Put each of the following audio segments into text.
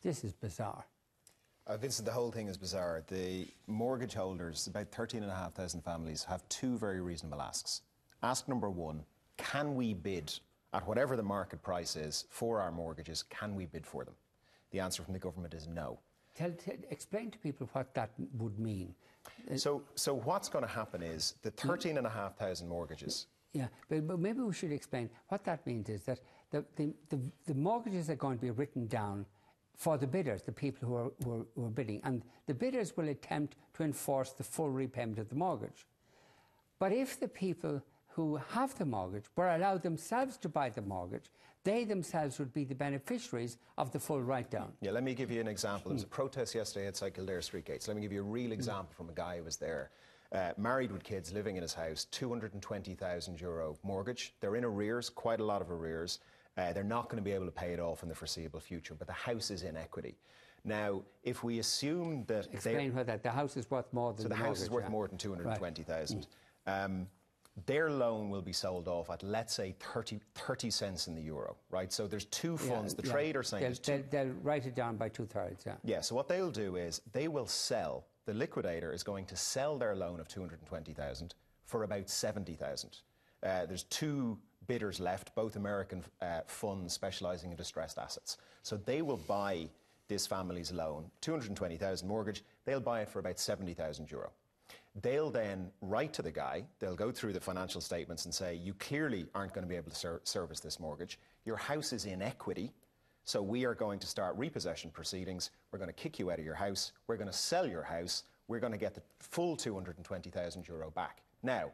This is bizarre. Vincent, the whole thing is bizarre. The mortgage holders, about 13,500 families, have two very reasonable asks. Ask number one, can we bid at whatever the market price is for our mortgages, can we bid for them? The answer from the government is no. Explain to people what that would mean. So what's going to happen is the 13,500 mortgages. Yeah, but maybe we should explain. What that means is that the mortgages are going to be written down for the bidders, the people who are bidding, and the bidders will attempt to enforce the full repayment of the mortgage. But if the people who have the mortgage were allowed themselves to buy the mortgage, they themselves would be the beneficiaries of the full write-down. Yeah, let me give you an example. There was a protest yesterday outside Kildare Street Gates. Let me give you a real example from a guy who was there. Married with kids, living in his house, €220,000 mortgage. They're in arrears, quite a lot of arrears. They're not going to be able to pay it off in the foreseeable future, but the house is in equity. Now, if we assume that... Explain what that... The house is worth more than the mortgage. So the house is worth more than 220,000. Right. Their loan will be sold off at, let's say, 30 cents in the euro, right? So there's two funds. The trade are saying... They'll write it down by two-thirds, yeah. Yeah, so what they'll do is they will sell... The liquidator is going to sell their loan of 220,000 for about 70,000. There's two bidders left, both American funds specialising in distressed assets. So they will buy this family's loan, 220,000 mortgage, they'll buy it for about €70,000. They'll then write to the guy, they'll go through the financial statements and say, you clearly aren't going to be able to service this mortgage. Your house is in equity, so we are going to start repossession proceedings. We're going to kick you out of your house. We're going to sell your house. We're going to get the full €220,000 back. Now,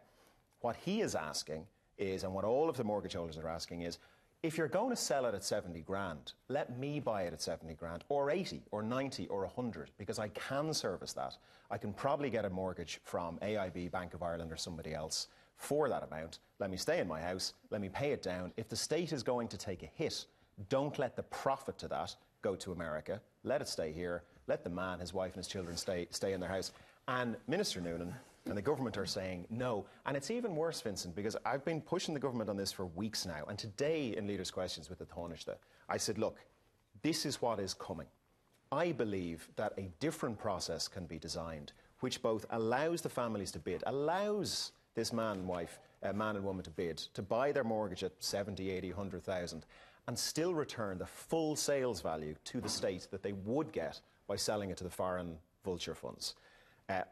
what he is asking is, and what all of the mortgage holders are asking is, if you're going to sell it at 70 grand, let me buy it at 70 grand, or 80, or 90, or 100, because I can service that. I can probably get a mortgage from AIB, Bank of Ireland, or somebody else for that amount. Let me stay in my house. Let me pay it down. If the state is going to take a hit, don't let the profit to that go to America. Let it stay here. Let the man, his wife and his children stay in their house. And Minister Noonan and the government are saying no. And it's even worse, Vincent, because I've been pushing the government on this for weeks now. And today in Leaders' Questions with the Taoiseach, I said, look, this is what is coming. I believe that a different process can be designed, which both allows the families to bid, allows this man and woman to bid, to buy their mortgage at 70, 80, 100,000, and still return the full sales value to the state that they would get by selling it to the foreign vulture funds.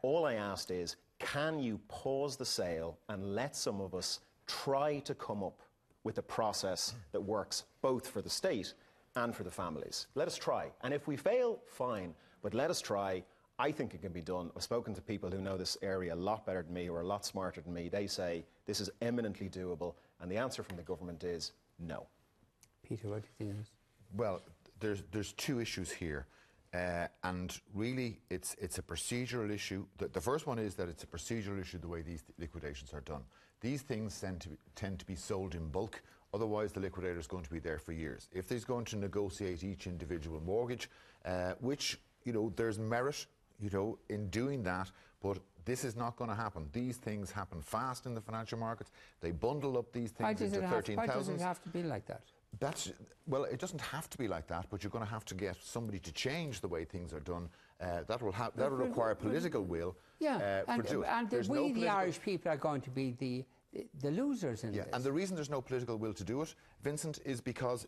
All I asked is, can you pause the sale and let some of us try to come up with a process that works both for the state and for the families? Let us try. And if we fail, fine, but let us try. I think it can be done. I've spoken to people who know this area a lot better than me, who are a lot smarter than me. They say this is eminently doable, and the answer from the government is no. Peter, what do you think of this? Well, there's two issues here. And really, it's a procedural issue. The first one is that it's a procedural issue, the way these liquidations are done. These things tend to be sold in bulk. Otherwise, the liquidator is going to be there for years. If he's going to negotiate each individual mortgage, which, there's merit, in doing that, but this is not going to happen. These things happen fast in the financial markets. They bundle up these things into 13,000. Why does it have to be like that? Well, it doesn't have to be like that, but you're going to have to get somebody to change the way things are done. That will require political will. Yeah, and we, the Irish people, are going to be the losers in this. And the reason there's no political will to do it, Vincent, is because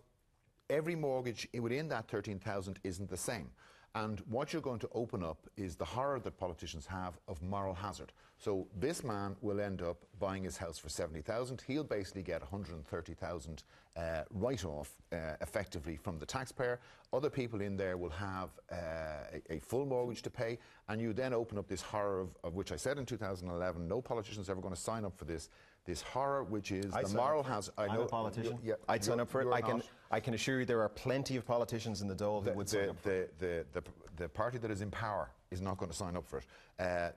every mortgage within that 13,000 isn't the same. And what you're going to open up is the horror that politicians have of moral hazard. So this man will end up buying his house for 70,000. He'll basically get 130,000 write-off effectively from the taxpayer. Other people in there will have a full mortgage to pay. And you then open up this horror of which I said in 2011, no politician's ever going to sign up for this. This horror, which is the moral hazard. I'm a politician. I'd sign up for it. I can assure you there are plenty of politicians in the Dáil that would sign up for it. The party that is in power is not going to sign up for it.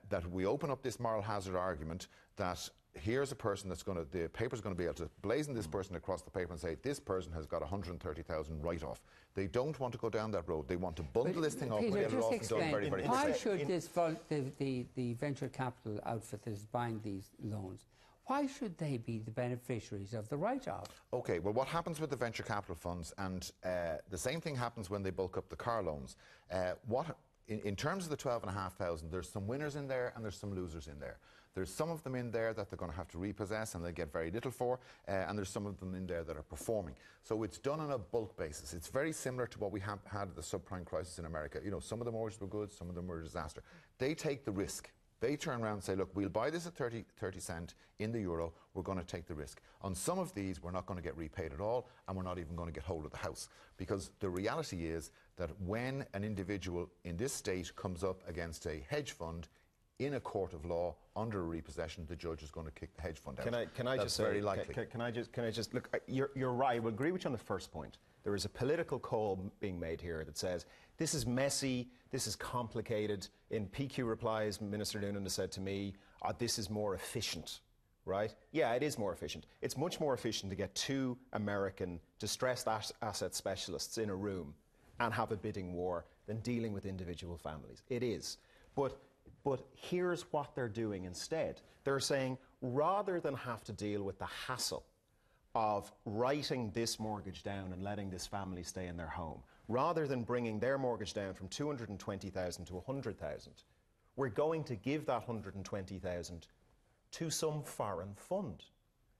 That we open up this moral hazard argument that here's a person that's going to, the paper's going to be able to blazon this person across the paper and say, this person has got 130,000 write-off. They don't want to go down that road. They want to bundle this thing up and get it off and done very, very quickly. Why should the venture capital outfit that is buying these loans, why should they be the beneficiaries of the write-off? Okay, well, what happens with the venture capital funds, and the same thing happens when they bulk up the car loans. In terms of the 12,500, there's some winners in there and there's some losers in there. There's some of them in there that they're going to have to repossess and they get very little for, and there's some of them in there that are performing. So it's done on a bulk basis. It's very similar to what we had at the subprime crisis in America. You know, some of the mortgages were good, some of them were a disaster. They take the risk. They turn around and say, look, we'll buy this at 30 cent in the euro, we're going to take the risk. On some of these, we're not going to get repaid at all, and we're not even going to get hold of the house. Because the reality is that when an individual in this state comes up against a hedge fund in a court of law under a repossession, the judge is going to kick the hedge fund out. Can I That's just say, very likely. Can I just look? You're right. I would agree with you on the first point. There is a political call being made here that says this is messy, this is complicated. In PQ replies, Minister Noonan has said to me, "This is more efficient." Right? Yeah, it is more efficient. It's much more efficient to get two American distressed asset specialists in a room and have a bidding war than dealing with individual families. It is. But here's what they're doing instead. They're saying, rather than have to deal with the hassle of writing this mortgage down and letting this family stay in their home, rather than bringing their mortgage down from 220,000 to 100,000, we're going to give that 120,000 to some foreign fund.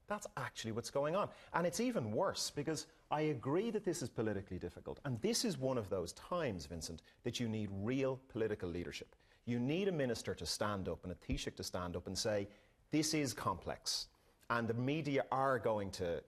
That's actually what's going on. And it's even worse, because I agree that this is politically difficult. And this is one of those times, Vincent, that you need real political leadership. You need a minister to stand up and a Taoiseach to stand up and say, this is complex. And the media are going to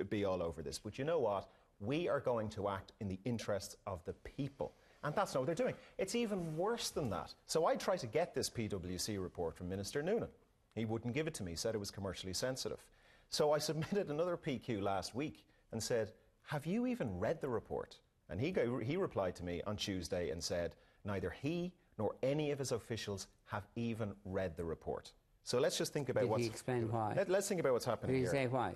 be all over this. But you know what? We are going to act in the interests of the people. And that's not what they're doing. It's even worse than that. So I tried to get this PwC report from Minister Noonan. He wouldn't give it to me, said it was commercially sensitive. So I submitted another PQ last week and said, have you even read the report? And he replied to me on Tuesday and said, neither he nor any of his officials have even read the report. So let's just think about Did he explain why? Let's think about what's happening here. Did he say why?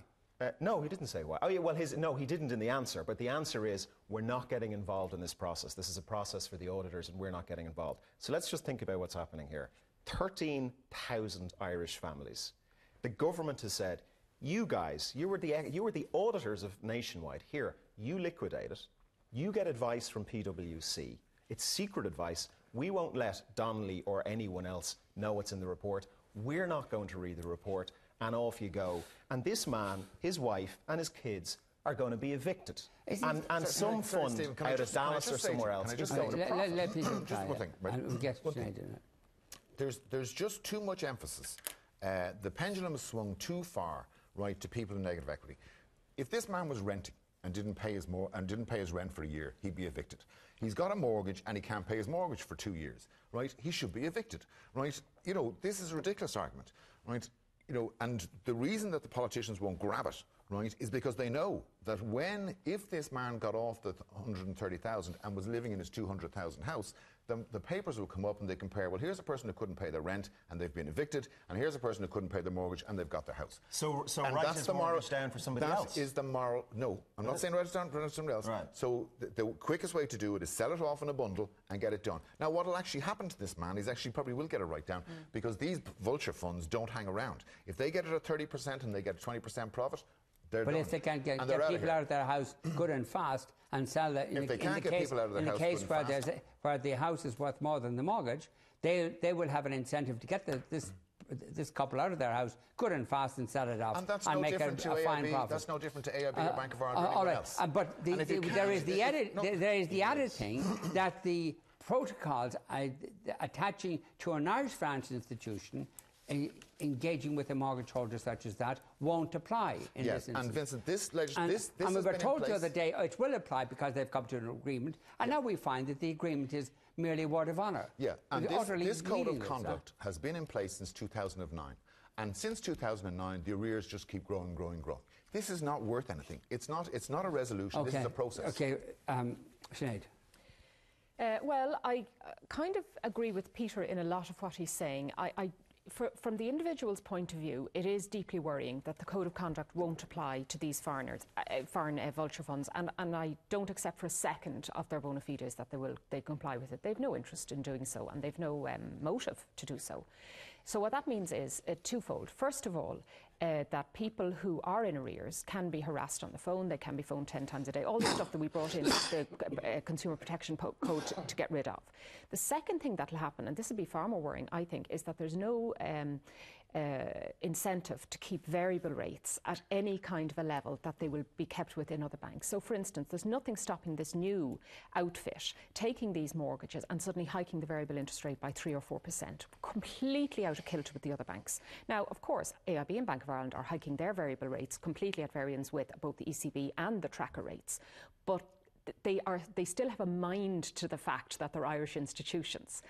No, he didn't say why. Oh, yeah, well, no, he didn't in the answer. But the answer is, we're not getting involved in this process. This is a process for the auditors, and we're not getting involved. So let's just think about what's happening here. 13,000 Irish families. The government has said, you guys, you were the auditors of Nationwide. Here, you liquidate it. You get advice from PwC. It's secret advice. We won't let Donnelly or anyone else know what's in the report. We're not going to read the report, and off you go. And this man, his wife, and his kids are going to be evicted. And some fund out of Dallas or somewhere else is going to profit. Let me just one thing. Right? And we'll get Sinead in it. There's just too much emphasis. The pendulum has swung too far, right, to people in negative equity. If this man was renting and didn't pay his rent for a year, he'd be evicted. He's got a mortgage and he can't pay his mortgage for 2 years, right? He should be evicted, right? You know, this is a ridiculous argument, right? You know, and the reason that the politicians won't grab it, right, is because they know that if this man got off the 130,000 and was living in his 200,000 house, the papers will come up and they compare, well, here's a person who couldn't pay their rent and they've been evicted, and here's a person who couldn't pay their mortgage and they've got their house. So write his mortgage down for somebody else? That is the moral... No, I'm not saying write it down for somebody else. Right. So the quickest way to do it is sell it off in a bundle and get it done. Now, what will actually happen to this man is actually probably will get a write-down because these vulture funds don't hang around. If they get it at 30% and they get 20% profit, they're done. If they can't get people out of their house good and fast and sell it, in the case where the house is worth more than the mortgage, they will have an incentive to get this couple out of their house good and fast and sell it off and, that's and no make different a fine profit. That's no different to AIB or Bank of Ireland or anyone else. But there is the added thing that the protocols attaching to an Irish financial institution engaging with a mortgage holder such as that won't apply in this instance. And Vincent, this legislation... And we were told the other day it will apply because they've come to an agreement, and now we find that the agreement is merely a word of honour. Yeah, and this code of conduct has been in place since 2009. And since 2009, the arrears just keep growing, growing, growing. This is not worth anything. It's not a resolution, this is a process. Okay, Sinead. Well, I kind of agree with Peter in a lot of what he's saying. From the individual's point of view, it is deeply worrying that the code of conduct won't apply to these foreign vulture funds, and I don't accept for a second of their bona fides that they comply with it. They've no interest in doing so, and they've no motive to do so. So what that means is twofold. First of all, that people who are in arrears can be harassed on the phone, they can be phoned 10 times a day, all the stuff that we brought in the Consumer Protection Code to get rid of. The second thing that will happen, and this will be far more worrying, I think, is that there's no incentive to keep variable rates at any kind of a level that they will be kept within other banks. So, for instance, there's nothing stopping this new outfit taking these mortgages and suddenly hiking the variable interest rate by 3 or 4%, completely out of kilter with the other banks. Now, of course, AIB and Bank of Ireland are hiking their variable rates completely at variance with both the ECB and the tracker rates, but they still have a mind to the fact that they're Irish institutions.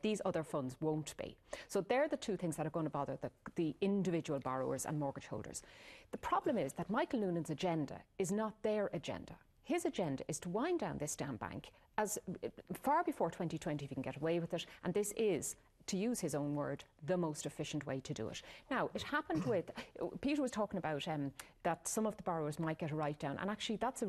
These other funds won't be. So they're the two things that are going to bother the individual borrowers and mortgage holders. The problem is that Michael Noonan's agenda is not their agenda. His agenda is to wind down this damn bank as far before 2020 if he can get away with it, and this is, to use his own word, the most efficient way to do it. Now, it happened with, Peter was talking about that some of the borrowers might get a write-down, and actually that's a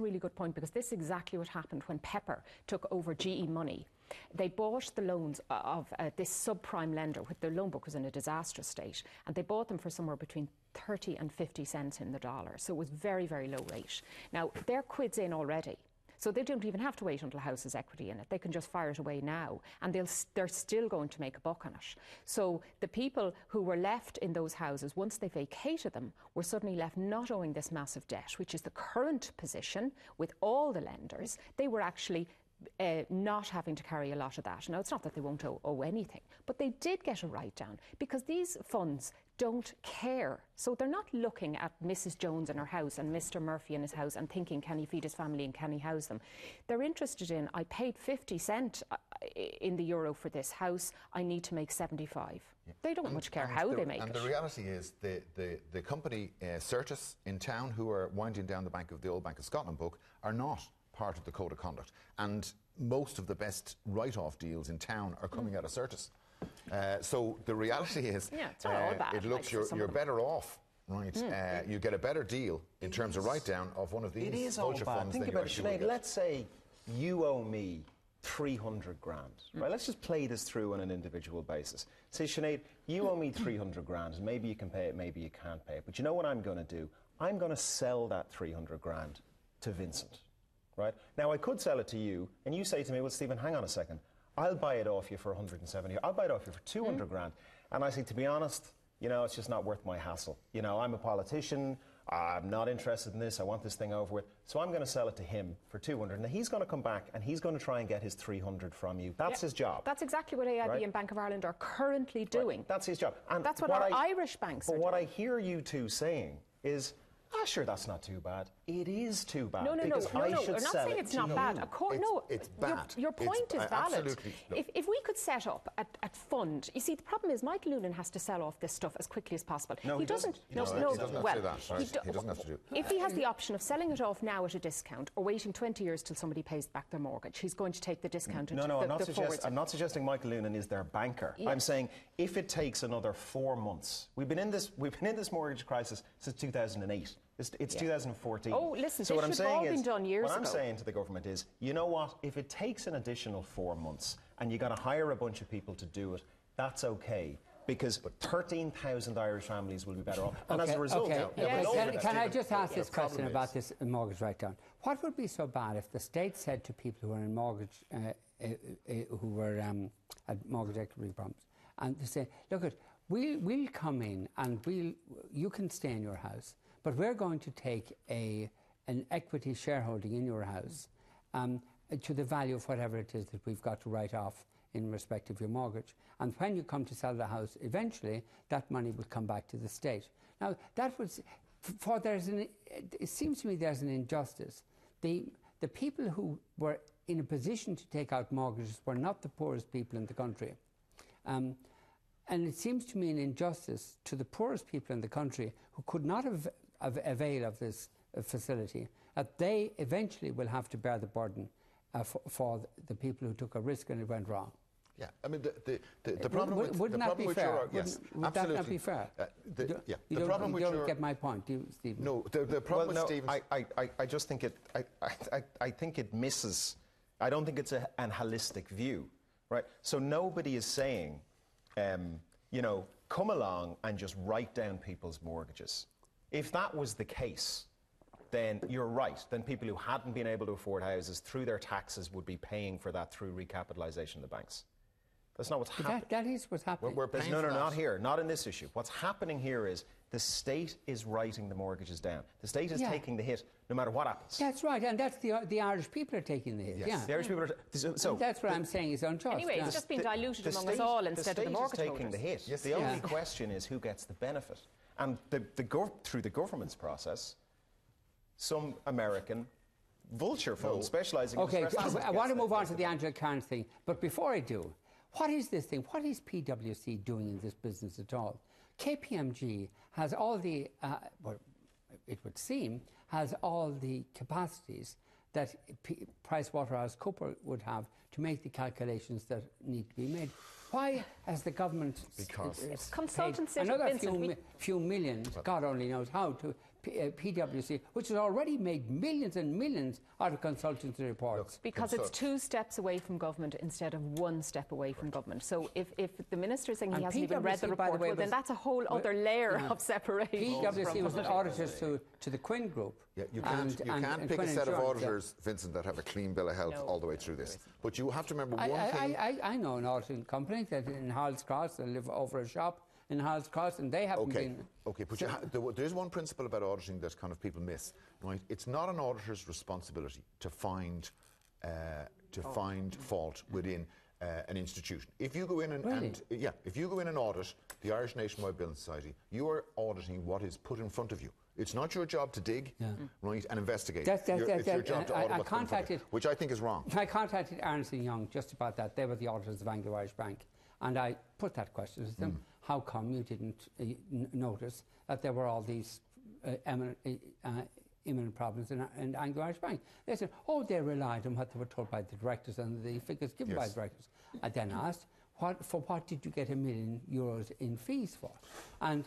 really good point, because this is exactly what happened when Pepper took over GE Money. They bought the loans of this subprime lender, when their loan book was in a disastrous state, and they bought them for somewhere between 30 and 50 cents in the dollar, so it was very, very low rate. Now, they're quids in already. So they don't even have to wait until a house has equity in it. They can just fire it away now, and they're still going to make a buck on it. So the people who were left in those houses, once they vacated them, were suddenly left not owing this massive debt, which is the current position with all the lenders. They were actually not having to carry a lot of that. Now, it's not that they won't owe anything, but they did get a write-down because these funds don't care. So they're not looking at Mrs. Jones in her house and Mr. Murphy in his house and thinking, can he feed his family and can he house them? They're interested in, I paid 50 cents in the euro for this house, I need to make 75. Yeah. They don't much care how they make it. And the reality is the company Certis in town, who are winding down the old Bank of Scotland book, are not part of the Code of Conduct. And most of the best write-off deals in town are coming out of Certis. So the reality is, it's not all bad, it looks you're better off, right? You get a better deal in terms of write-down of one of these vulture funds. Think about it, Sinead. Let's say you owe me 300 grand, right? Let's just play this through on an individual basis. Say, Sinead, you owe me 300 grand, and maybe you can pay it, maybe you can't pay it. But you know what I'm going to do? I'm going to sell that 300 grand to Vincent. Right? Now, I could sell it to you, and you say to me, well, Stephen, hang on a second. I'll buy it off you for 170. I'll buy it off you for 200 grand. And I say, to be honest, you know, it's just not worth my hassle. You know, I'm a politician. I'm not interested in this. I want this thing over with. So I'm going to sell it to him for 200. Now, he's going to come back, and he's going to try and get his 300 from you. That's his job. That's exactly what AIB and Bank of Ireland are currently doing. Right. That's his job. And that's what our Irish banks are doing. But what I hear you two saying is, sure, that's not too bad. It is too bad. No. We're not saying it's not bad. It's bad. Your point is valid. Absolutely. If we could set up a fund, you see, the problem is Michael Noonan has to sell off this stuff as quickly as possible. No, he doesn't. He doesn't have to do that. Right? He doesn't have to do it. If he has the option of selling it off now at a discount or waiting 20 years till somebody pays back their mortgage, he's going to take the discount. I'm not suggesting Michael Noonan is their banker. Yeah. I'm saying if it takes another 4 months, we've been in this mortgage crisis since 2008. It's 2014. Oh, listen, so this should have all been done years ago. What I'm saying to the government is, you know what? If it takes an additional 4 months and you got to hire a bunch of people to do it, that's okay. Because 13,000 Irish families will be better off. And as a result... Can I just ask this question about this mortgage write-down? What would be so bad if the state said to people who are in mortgage, who were at mortgage equity problems, and they say, look, we'll come in and you can stay in your house, but we're going to take an equity shareholding in your house to the value of whatever it is that we've got to write off in respect of your mortgage. And when you come to sell the house, eventually that money will come back to the state. Now, that was, it seems to me there's an injustice. The people who were in a position to take out mortgages were not the poorest people in the country. And it seems to me an injustice to the poorest people in the country who could not avail of this facility, that they eventually will have to bear the burden for the people who took a risk and it went wrong. Yeah, I mean, the problem with... Wouldn't that be fair? Yes, would absolutely. That not be fair? You don't get my point, do you, Stephen? No, the problem with Stephen... I just think I think it misses... I don't think it's an holistic view, right? So nobody is saying come along and just write down people's mortgages. If that was the case, then you're right. Then people who hadn't been able to afford houses through their taxes would be paying for that through recapitalisation of the banks. That's not what's happening. That is what's happening. We're paying No, for that. not here. Not in this issue. What's happening here is the state is writing the mortgages down. The state is taking the hit no matter what happens. That's right, and that's the Irish people are taking the hit. Yes. Yeah. The Irish people are... So And that's what I'm saying is unjust. Anyway, yeah. it's just been diluted among us all instead of the mortgage state is taking holders. the hit. Yes, the only question is who gets the benefit. And through the government's process, some American vulture fund specialising in Okay, distressed assets I want to gets move on to the the Angela Cairns thing, but before I do, what is this thing? What is PwC doing in this business at all? KPMG has all the, well, it would seem, has all the capacities that PricewaterhouseCoopers would have to make the calculations that need to be made. Why has the government It's consultancy, another Vincent, few millions, God only knows how, to PwC, which has already made millions and millions out of consultancy reports? because it's 2 steps away from government instead of 1 step away from government. So if the minister is saying he And hasn't even read the PwC, by the report, way, well, then was- that's a whole other layer of separation. PwC was an auditor to the Quinn Group. Yeah, you can't pick Quinn a set of Insurance, auditors, Vincent, that have a clean bill of health No. all the way through this. But you have to remember one thing. I know an auditing company that in Hall's Cross, they live over a shop in Hall's Cross, and they haven't been... Okay, but there's one principle about auditing that kind of people miss, right? It's not an auditor's responsibility to find fault within an institution. If you go in if you go in and audit the Irish Nationwide Building Society, you are auditing what is put in front of you. It's not your job to dig, right, and investigate. It's your job to audit what's put in front of you, which I think is wrong. I contacted Ernst & Young just about that. They were the auditors of Anglo-Irish Bank. And I put that question to them. How come you didn't notice that there were all these imminent problems in Anglo-Irish Bank? They said, they relied on what they were told by the directors and the figures given by the directors. I then asked, what did you get €1 million in fees for? And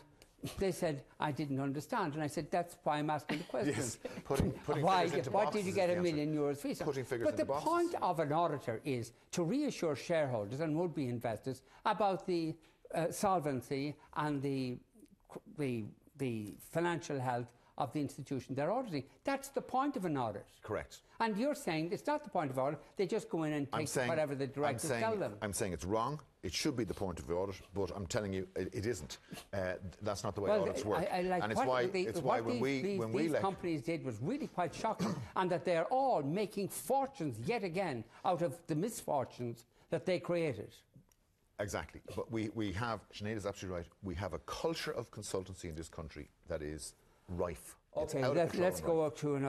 they said, I didn't understand. And I said, that's why I'm asking the question. Yes, putting Why, figures into what boxes did you get is €1 the answer. million fees for? Putting figures But into the boxes. point of an auditor is to reassure shareholders and would-be investors about the solvency and the financial health of the institution they're auditing. That's the point of an audit. Correct. And you're saying it's not the point of audit. They just go in and take whatever the directors tell them. I'm saying it's wrong. It should be the point of the audit, but I'm telling you, it isn't. That's not the way audits work. And it's why when we companies did was really quite shocking, and that they're all making fortunes yet again out of the misfortunes that they created. Exactly. But we have, Sinead is absolutely right, we have a culture of consultancy in this country that is rife. Okay, let's go up to another.